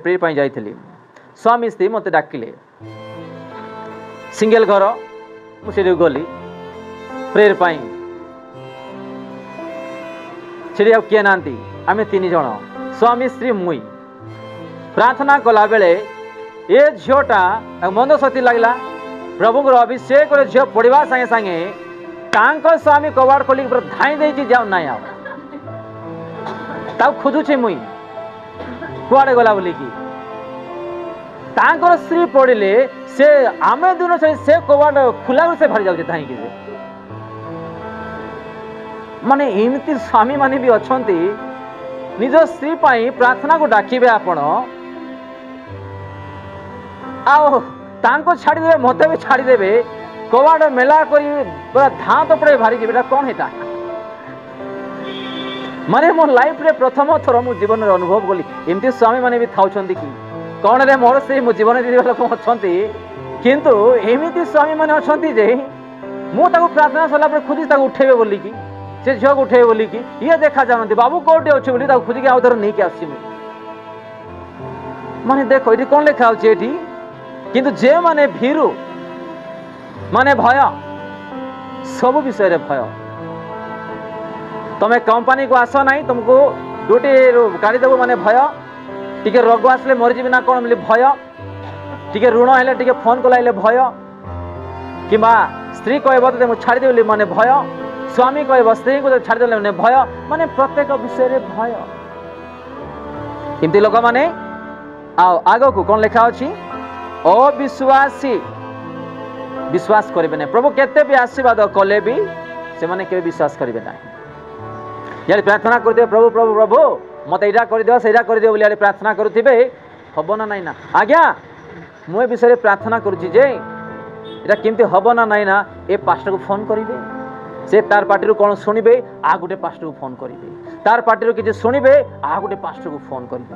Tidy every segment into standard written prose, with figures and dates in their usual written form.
Prayer पाई जाइथिली स्वामी स्त्री मते डाकिले single घर मुझे गली प्रेयर पाई सेठी किए ना आम 3 जन स्वामी स्त्री मुई प्रार्थना कला बेले ए झीटा मन सती लगला प्रभु अभिषेक झील पढ़ा सागे सागे स्वामी कबाड़ खोलिक धाई दे जाऊ ना खोजुची मुई कुआड़े गला बोलिकी स्त्री पढ़ले से आम दिन से कबाड़ खुला से भारी जाऊे धाई माने एमती स्वामी माने भी अच्छा निज स्त्री पाई प्रार्थना को डाकिबे आपण आओ छाड़देवे मत भी छाड़देवे कबाड़ मेला करी पूरा धाँ तो पड़े भारी बेटा कौन है माने मो लाइफ रे प्रथम थर मो जीवन रे अनुभव कली एमती स्वामी माने भी थाउ कि कौन रे मोर से मो जीवन दे लोक अच्छा किंतु एमती स्वामी माने अच्छा जे मु प्रार्थना सरला खोजी उठेबे बोली कि से झील को उठे बोली कि ये देखा जाना बाबू कौटे अच्छे बोली खोजिक आउ थर नहीं आसी माने देखो ये कौन लिखा होची किंतु जे माने भीरु माने भय सब विषय रे भय तमे कंपनी को आस ना तुमको ड्यूटी गाड़ी देव माने भय टिके रोग आसले मरीजी ना कौन मिली भय टिके ऋण हेले टिके फोन कलाइले भय कि स्त्री कहब तो छाड़देली माने भय स्वामी कहब स्त्री को छाड़देले माने भय माने प्रत्येक विषय रे भय एमती लोक माने आग को कौन लिखा अच्छी अविश्वासी विश्वास करेंगे ना प्रभु केते भी आशीर्वाद कले भी से माने के विश्वास करेंगे ना यार प्रार्थना कर दियो प्रभु प्रभु प्रभु मत यहाँ कर दियो सेटा कर दियो बोली प्रार्थना करुथिबे हब ना नाई ना आज्ञा मु ए विषय प्रार्थना करुछि जे एटा केमती हब ना नाई ना ए पास्टर को फोन करिवे से तार पार्टी कौन शुणवे आ गोटे पास्टर को फोन करेंगे तार पार्टी किसी शुणवे आ गोटे पास्टर को फोन करेंगे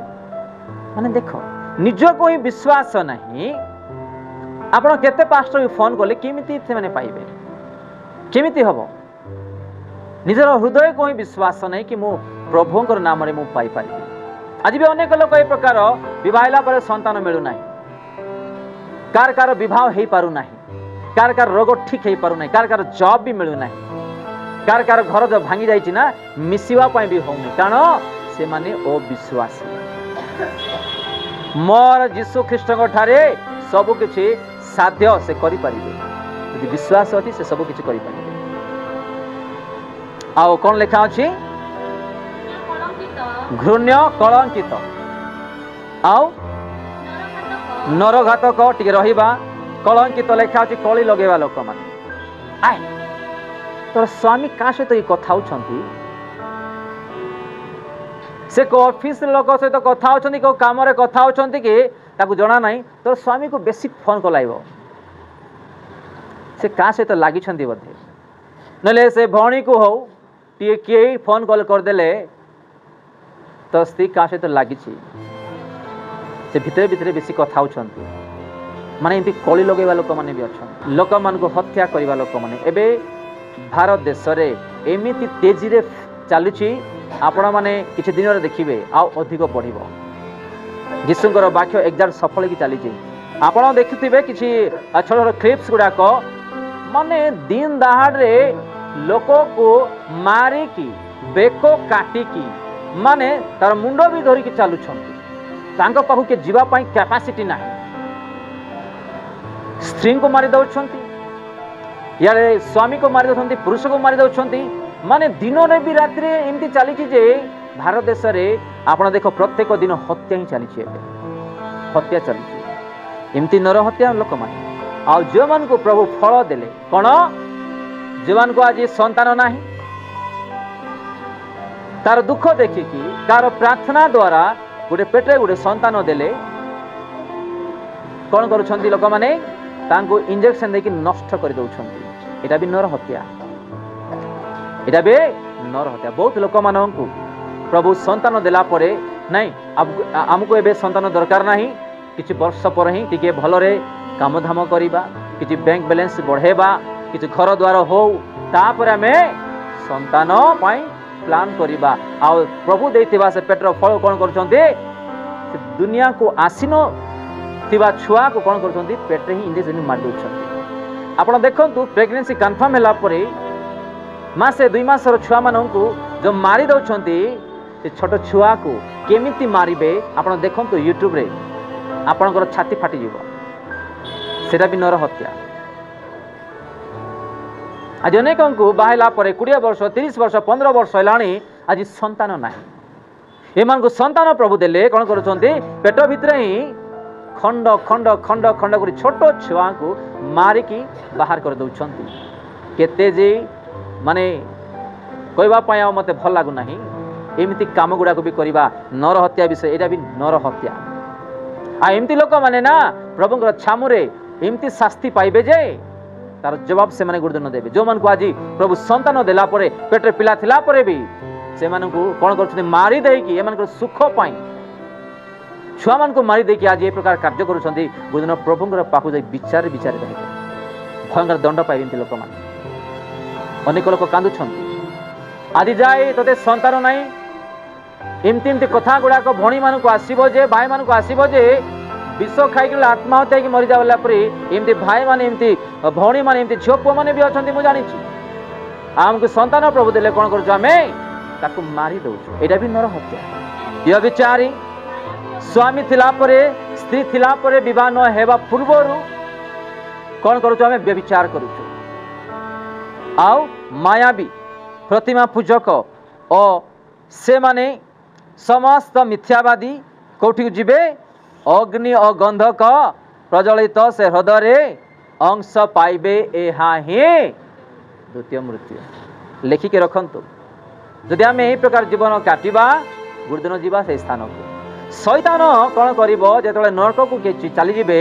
माने देख निज को ही विश्वास नहीं आपण केते पास्टर को फोन कले केमिति से माने पाइबे केमिति हबो निजर हृदय को ही विश्वास नहीं कि मु प्रभुंकर नाम रे मु पाई पारिबे आज भी अनेक लोक ए प्रकार विवाहला पर संतान मिलु नाही कार कार विवाह हे पारु नाही कार कार रोग ठीक हे पारु नाही कार कार जॉब भी मिलु नाही कार कार घर जो भांगी जाइछि ना मिसिवा पाई भी होउनी कारण से माने अविश्वासी मोर यीशु ख्रीष्ट ठारे सब किछि साध्य से करि परिबे यदि विश्वास अछि से सब किछि करि परिबे आउ कोन लिखा अछि घृण्य कलंकित आउ नरघातक टिके रहिबा कलंकित लिखा अछि कली लगेबा लोक माने आय तोर स्वामी का सहित ये कथा होछंती से को ऑफिस लोक सहित कथा होछंती को काम रे कथा होछंती कि ताकू जणा नाही तोर स्वामी को बेसिक फोन कलाइबो से का सहित लागि छंती बधे नले से भौणी को हो टिके के फोन कॉल कर देले तो स्त्री का सहित लागि छी से भितरे भितरे बेसी कथा होछंती माने एमती कली लगेबा लोक माने भी अछन लोक मान को हत्या करबा लोक माने एबे भारत देश रे एमिति तेजी रे चलुची आपण माने किछि दिन रे देखिबे आ अधिक बढ़िबो यीशुंकर वाक्य एग्जाम सफल की चली छी आपण देखुथिबे किछि छोट छोट क्लिप्स गुडा को माने दिन दहाड़ रे लोक को मारी की बेको काटी की माने तार मुंडो भी धरि की चालू छंती तांको पाहु के जीवा पाई कैपेसिटी नाही स्त्री को मारी दउछंती यारे स्वामी को मारी दउछंती पुरुष को मारी दउछंती माने दिन रे भी रात रे एमती चली छी जे भारत देश रे आपण देखो प्रत्येक दिन हत्या ही चली छी हत्या चली छी एमती नर हत्या लोक माने आ जो मान को प्रभु फल देले कोन जो मान को आज संतान नाही तार दुख देखि कि तार प्रार्थना द्वारा गोटे पेटे गोटे संतान देले कोन करूछंती लोक माने तांको इंजेक्शन देकी नष्ट कर दउछंती एटा भी नर हत्या एटा भी नर हत्या बहुत लोक माननकु प्रभु संतान देला परे नहीं हमको एबे संतान दरकार नहीं किछि वर्ष पर ही टिके भलरे काम धाम करिबा किछि बैंक बैलेंस बढ़ेबा किछि घर द्वार हो तापर हमें संतान पाई प्लान करिबा आ प्रभु देथिबा से पेटर फल कोन करछंती दुनिया को आसीन थिबा छुआ को कौन कर पेटे ही इंजेक्शन मार दौरान। आप देखु प्रेगनेंसी कन्फर्म है मासे 2 मासर छुआ मानू जो मारी दौरान से छोट छुआ को केमिति मारे आप देखु यूट्यूब रे आपणकर छाती फाटी जीव सेटा भी नर हत्या। आज अनेक को बाहला 20 वर्ष 30 वर्ष 15 वर्ष है आज संतान ना एमान को संतान प्रभु देले कौन कर पेट भितर ही खंड खंड खंड खंड कर छोट छुआ को मारिकी बाहर कर दौरान केते जे माने कहवाई मत भल लगुना एमती कम गुड़ा भी करवा नर हत्या विषय यहाँ भी नर हत्या एमती लोक मैंने ना प्रभुंर छामुरे एमती शास्ति पाइबे जे तार जवाब से माने गुरुदिन देवे जो मान को आज प्रभु संतान देला परे पेटे पिला थिला परे भी से मानू कौन कर मारी देकी एम सुख पाई छुआ मान को मारी देकी आज ये प्रकार कार्य करुँच गुरुदिन प्रभुंर पाखु जाई विचार विचार रहे भयंकर दंड पाइबे लोक मैंने अनेक लोक कांदुछंती आज जाए तोते संतान नाई एमती एमती कथा गुड़ाक भणी मान को आसो जे भाई मान को आसो जे विष खाई आत्महत्या की मरी जाला एमती भाई मान एमती भणी मान एमती झील पुआ मैंने भी अच्छा मुझे जानी आमको संतान प्रभु देले कौन कर मारी दौचु यहाँ भी नर हत्या। व्यभिचारी स्वामी थिला परे स्त्री थिला परे विवाह न हेबा पूर्वर कौन करुचु आमे व्यभिचार करुचु आउ मायावी प्रतिमा पूजक और से माने समस्त मिथ्यावादी कौटी जीवे अग्नि और गंधक प्रज्वलित से हृदय अंश पाइबे एहा ही द्वितीय मृत्यु। लेखिके रखंतु जदि आम यही प्रकार जीवन काटिबा गुरुदिन जीवा से स्थान को शैतान कौन कर नरक को किए चली जीवे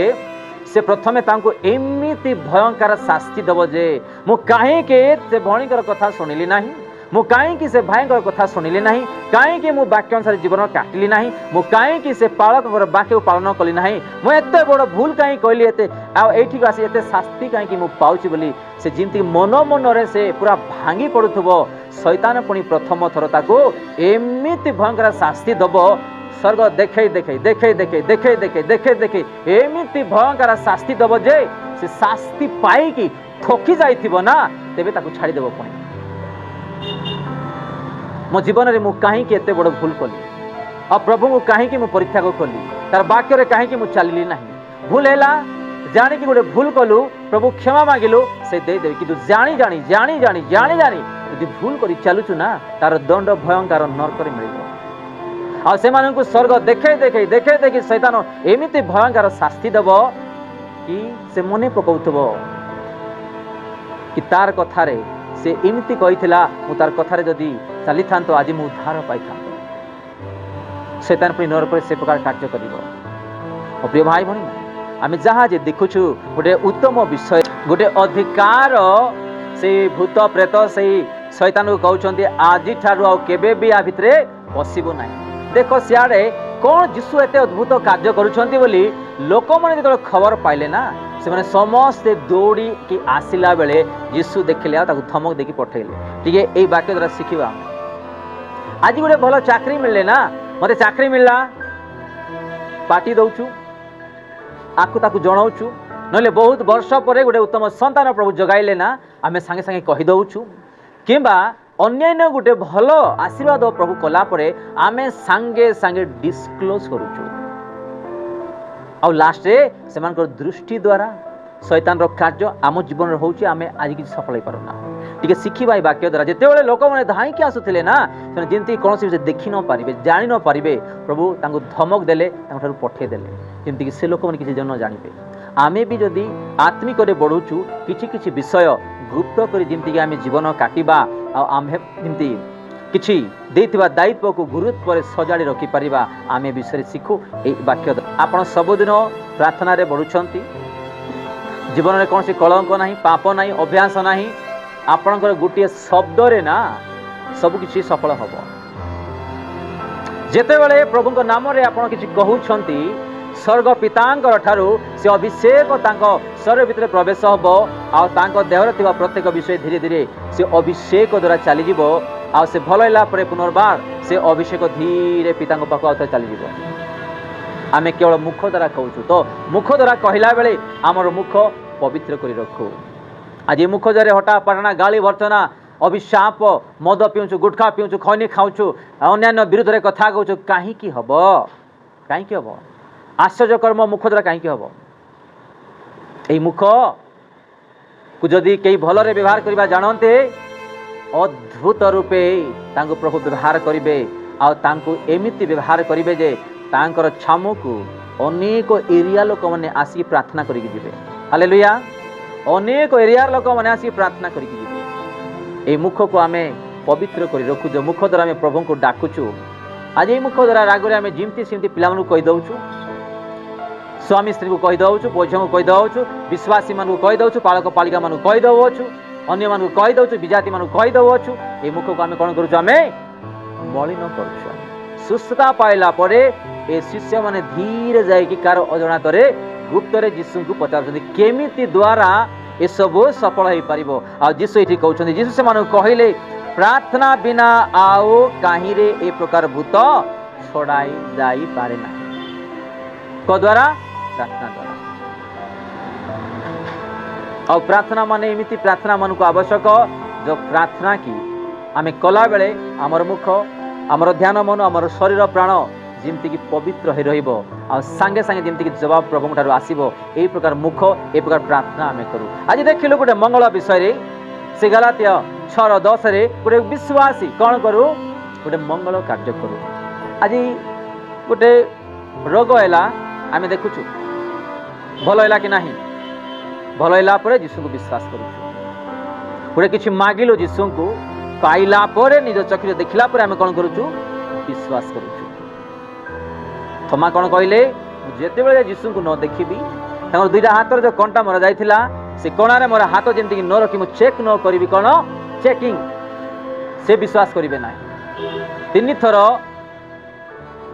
से प्रथमे तांको एमिति भयंकर शास्ति दब जे मु कहीं से भणीकर कथा शुणिली नहीं मु कहीं से भाईकर कथा शुणिली नहीं कहीं मु वाक्य अनुसार जीवन काटिली नहीं मु कहीं से पालक वाक्य पालन कली नहीं मु एते बड़ भूल कहीं कहली एते आठी आसी एते शास्ति कहीं मु पाउची बोली से जिमती मन मन से पूरा भांगी पड़ुथबो शैतान पुणी प्रथम थर ताको एमिति भयंकर शास्ति दब स्वर्ग देखे देखे देखे देखे देखे देखे देखे देखे एमिति भयंकर शास्ति दब जे से शास्ति पाई थकी जाइथिबो ना तेबे ताको छाड़ी देबो पुणी मो जीवन में कहीं एत बड़ भूल कली और प्रभु को कहीं परित्याग कली तार वाक्य कहीं मुझे चलि ना भूल है जाणी गोटे भूल कलु प्रभु क्षमा मागिलु से देदेवी कि जानी जानी जानी जानी जानी जानी यदि भूल कर चलुचु ना तार दंड भयंकर नरक मिल आ स्वर्ग देखे देखे देखे देखे शैतान एमिति भयंकर शास्ति दब कि से मने पकाउथबो कि तार कथारे से एमती कही तार कथारे जदि चली था तो आज मुझे उद्धार पाई था शैतान पुणी नरक से प्रकार कार्य कर। प्रिय भाई भणी आम जहाँ जे देखुछु गोटे उत्तम विषय गोटे अधिकार से भूत प्रेत से शैतान को कहते आज ठारू आबे भी आ भितर पशिबो ना। देख सियाड़े कौन जीशु एत अद्भुत कार्य करुछंती बोली लोक मैंने जो खबर पाइले ना से मैंने समस्ते दौड़ी कि आसला बेले जीशु देखिले धमक देकी पठेले टे यही वाक्य द्वारा शिखा आज गोटे भल चाकरी मिलले ना मत चाकरी मिलला पार्टी दौचु आकु ताकु जनाऊचु नले बहुत वर्ष पर गोटे उत्तम संतान प्रभु जगाइले ना आमे सांगे सांगे कहीदौचु किंबा अन्य गोटे भल आशीर्वाद प्रभु कला परे आमे सांगे सांगे डिस्क्लोज करुचु आ लास्ट से दृष्टि द्वारा शैतान कार्य आम जीवन होची आमे आज किसी सफल हो पारुना टिके शिखिबा ए वाक्य द्वारा जेते बेले लोक माने धाईकी आसुथिले ना से जेंती कोनोसी विषय देखि न पारिबे जानि न पारिबे प्रभु तांको धमक देले तांको ठारू पठे देले जेंती कि से लोक माने किछि जन जानिबे आमे भी जदि आत्मिक रे बढ़ुचु किछि किछि विषय गुप्त करी जेंती कि आमे जीवन काटिबा आ आमे जेंती किछि देथिबा दायित्व को गुरुत्व पर सजाड़ी रखि परिबा आमे विषय शिखु ए वाक्य आपण सबदिन प्रार्थना रे बढ़ुछंती जीवन में कौन कलंक ना पाप ना अभ्यास ना आपणकर गोटे शब्द रे ना सबकि सफल हम जेते बेले प्रभु नाम रे आपण किछि कहउछंती स्वर्ग पितांकर ठारू से अभिषेक तांको शरीर भितर प्रवेश हबो आ तांको देहर थिबा प्रत्येक विषय धीरे धीरे से अभिषेक द्वारा चली जिवो आ से भल होला परे पुनर्बार से अभिषेक धीरे पितांको पाखु आउथ चली जिवो आमे केवल मुख द्वारा कहूँ तो मुख द्वारा कहला बेले आमर मुख पवित्र कर रखू। आज मुख द्वारा हटा पाटना गाली भर्तना अभिशाप मद पीऊँ गुटखा पीऊँ खैनी खाऊँ अन्य विरुद्ध में कथा कहूँ कहीं हम कहीं हम आश्चर्यकर्म मुख द्वारा कहीं हम यही मुख को जदि कई भलरे व्यवहार करवा जानते अद्भुत रूपे तांको प्रभु व्यवहार करेंगे आमती व्यवहार करेंगे जे तांकर छामु को अनेक एरिया लोक मैंने आसिक प्रार्थना करिके जिवे। हालेलुया। अनेक एरिया लोक मैंने आसिक प्रार्थना करिके जिवे। ए मुख को आमे पवित्र करी रखु जो मुख द्वारा आमे प्रभु को डाकुचु। आज ये मुख द्वारा रागरे आमे जिमती सिमती पिलामनु कहि दउचु, स्वामी स्त्री को कहि दउचु, पुओ को कहि दउचु, विश्वासी मानु कहि दउचु, पालक पालिका मानु कहि दउचु, अन्य मानु कहि दउचु, विजाति मानु कहि दउचु। ए मुख को आमे कोन करूचु आमे मलिन करूचु। सुस्थता पाइला परे ए शिष्य माने धीरे जाइकी कार अजणातरे गुप्तरे जीशु को पचारुछन्ति केमिति द्वारा ए सब सफल होई परिबो। आ जीशु एठी कहउछन्ति जीशु से मानु कहिले प्रार्थना बिना आओ काहीं रे ए प्रकार भूत छड़ाई जाई पारे ना। को द्वारा प्रार्थना द्वारा। और प्रार्थना माने एमिति प्रार्थना मन को आवश्यक जो प्रार्थना की आमे कला बेले हमर मुख हमर ध्यान मन हमर शरीर प्राण जिमती की पवित्र हो रहिबो आ संगे संगे जिमती की जवाब प्रभु ठारू आसीबो। एई प्रकार मुख ए प्रकार प्रार्थना आमे करू। आज देखिलु गोटे मंगल विषय रे से गलातिया 6:10 रे गोटे विश्वासी कोन करू गोटे मंगल कार्य करू। आज गोटे रोग हैला आमे देखुछु भलो हैला कि नाही, भलो हैला परे यीशु को विश्वास करू। गोटे किछि मागिलो यीशु को पाइला परे निज चक्षु देखिला परे आमे कोन करूछु विश्वास करूछु। थमा कौन कहले जिते बड़े यीशु को न देखी दुईटा हाथ जो कंटा मर जाइला से कणारे मोर हाथ जमी न रखी चेक न करी कौन चेकिंग से विश्वास करेंगे ना। 3 थर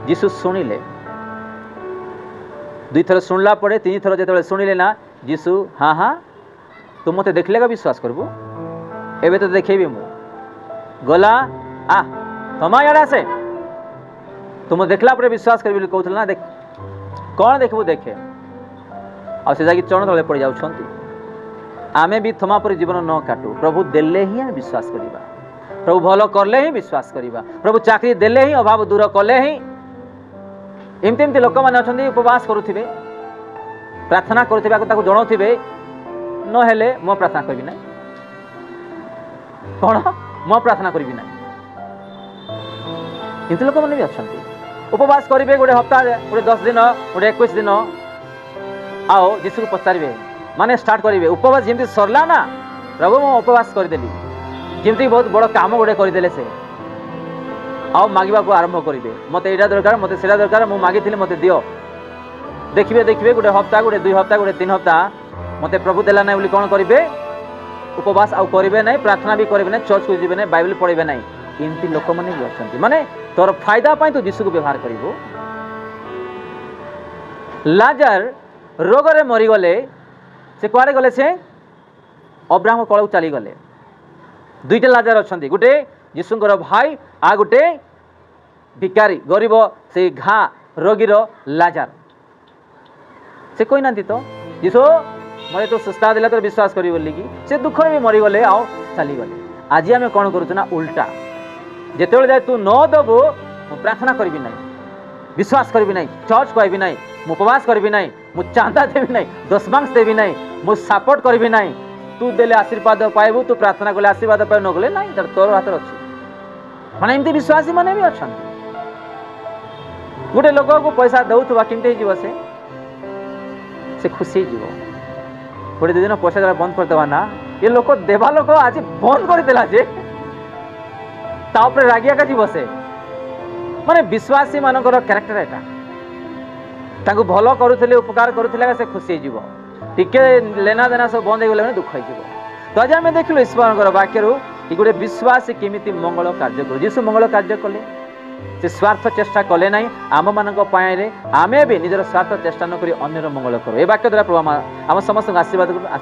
यीशु शुणिले 2 थर शुणला पड़े 3 थर जो शुणिले ना यीशु हाँ हाँ तू मत देखले का विश्वास करबू एबे तो देखेबी मु गला आ थमा याडा से तुम देखला पर विश्वास कर कहूल ना देख कौन देखबू देखे आ से जाकि चरण तले पड़ जाउछंती। आमे भी थमा पर जीवन न काटू प्रभु देले ही आमे विश्वास करिबा, प्रभु भलो करले ही विश्वास करिबा, प्रभु चाकरी देले ही अभाव दूर कले ही। एमती एमती लोक माने अछंती उपवास करूथिबे प्रार्थना करूथिबा को ताको जणौथिबे न हेले मो प्रार्थना करबी नै कोन मो प्रार्थना करबी नै। एमती लोक माने भी अछंती उपवास करेंगे गोटे हप्ताह गोटे 10 दिन गोटे 21 दिन आओ यीशु को पचारे माने स्टार्ट करेंगे उपवास जमी सरला ना प्रभु मु उपवास करदेली जमी बहुत बड़ काम गोटे करदे से आओ मांगवा को आरंभ करेंगे मत यहाँ दरकार मत से दरकार मुझे मागी मत दियो देखिए देखिए गोटे हप्ताह गोटे 2 हप्ताह गोटे 3 हप्ताह मत प्रभु देला ना बोली कौन करेंगे उपवास आउ करेंगे ना प्रार्थना भी करेंगे ना चर्च को जी ना बाइबल पढ़े ना। एमती लोक मैंने भी अच्छा माने तोर फायदा पाई तो यीशु को व्यवहार करिवो। लाजार रोगरे मरीगले से कुआड़े गले से अब्राहम कल चली गले। 2टा लाजार अच्छा गोटे यीशुंकर भाई आ गोटे भिकारी गरीब से घा रोगीर लाजार से कोई ना तो यीशु मते तो सुस्ता देला तो विश्वास करी बोली कि से दुख भी मरीगले आओ चली गले। आज आम कौन करूँ ना उल्टा जिते जाए तू न दबू मु प्रार्थना करी ना विश्वास करी ना चर्च कहबी ना उपवास करी ना चांदा देवी ना 10 मांस देवी ना मु सपोर्ट करी ना तू देले आशीर्वाद पाइबू तू प्रार्थना कले आशीर्वाद पाइ न गले ना तोर हाथ अच्छी माने एमती विश्वासी माने भी अच्छा। गोटे लोक को पैसा दौथवा केमती हो से खुशी जीव गोटे 2 दिन पैसा देवा बंद करदेवा ना ये लोक देवा लोक आज बंद करदेला जे ताऊपर रागिया का जीव से माने विश्वासी मानकर कैरेक्टर एटा ताकू भलो करूथिले उपकार करूथिले से खुशी जीव टिके लेना देना सब बंद हो गले दुख हो। तो आज आम देखिलु ईश्वर वाक्य कि गोटे विश्वासी केमिति मंगल कार्य करू। यीशु मंगल कार्य कले से स्वार्थ चेष्टा कले ना आम मान आमे भी निजर स्वार्थ चेष्टा न करी अन्यर मंगल करू। ए वाक्य द्वारा प्रभु आम समस्त आशीर्वाद